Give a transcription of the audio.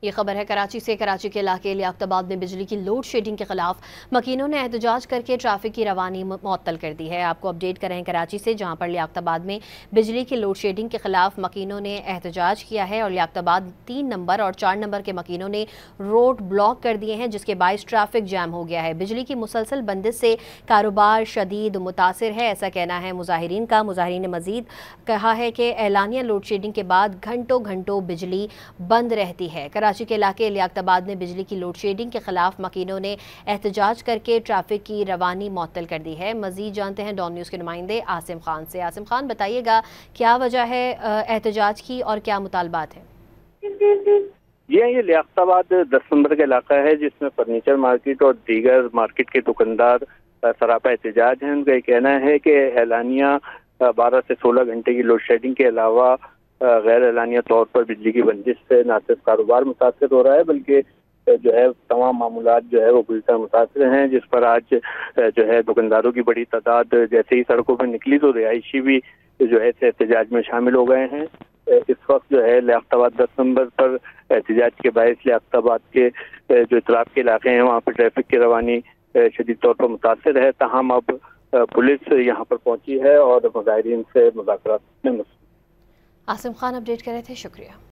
یہ خبر ہے کراچی سے۔ کراچی کے علاقے لیاقت آباد میں بجلی کی لوڈ شیڈنگ کے خلاف مکینوں نے احتجاج کر کے ٹریفک کی روانی معطل کر دی ہے۔ آپ کو اپڈیٹ کریں کراچی سے، جہاں پر لیاقت آباد میں بجلی کی لوڈ شیڈنگ کے خلاف مکینوں نے احتجاج کیا ہے اور لیاقت آباد 3 نمبر اور 4 نمبر کے مکینوں نے روڈ بلاک کر دیے ہیں، جس کے باعث ٹریفک جام ہو گیا ہے۔ بجلی کی مسلسل بندش سے کاروبار شدید متاثر ہے، ایسا کہنا ہے مظاہرین کا۔ مظاہرین نے مزید کہا ہے کہ اعلانیہ لوڈ شیڈنگ کے بعد گھنٹوں گھنٹوں بجلی بند رہتی ہے۔ کراچی کے علاقے لیاقت آباد میں بجلی کی لوڈ شیڈنگ کے خلاف مکینوں نے احتجاج کر کے ٹریفک کی روانی معطل کر دی ہے۔ مزید جانتے ہیں ڈان نیوز کے نمائندے عاصم خان سے۔ عاصم خان، بتائیے گا کیا وجہ ہے احتجاج کی اور کیا مطالبات ہیں؟ یہ لیاقت آباد 10 نمبر کا علاقہ ہے، جس میں فرنیچر مارکیٹ اور دیگر مارکیٹ کے دکاندار سراپا احتجاج ہیں۔ ان کا یہ کہنا ہے کہ اعلانیہ 12 سے 16 گھنٹے کی لوڈ شیڈنگ کے علاوہ غیر اعلانیہ طور پر بجلی کی بندش سے نہ صرف کاروبار متاثر ہو رہا ہے، بلکہ جو ہے تمام معاملات جو ہے وہ بری طرح متاثر ہیں، جس پر آج جو ہے دکانداروں کی بڑی تعداد جیسے ہی سڑکوں پر نکلی تو رہائشی بھی جو ہے احتجاج میں شامل ہو گئے ہیں۔ اس وقت جو ہے لیاقت آباد 10 نمبر پر احتجاج کے باعث لیاقت آباد کے جو اطراف کے علاقے ہیں وہاں پہ ٹریفک کی روانی شدید طور پر متاثر ہے۔ تاہم اب پولیس یہاں پر پہنچی ہے اور مظاہرین سے مذاکرات میں عاصم خان اپڈیٹ کر رہے تھے، شکریہ۔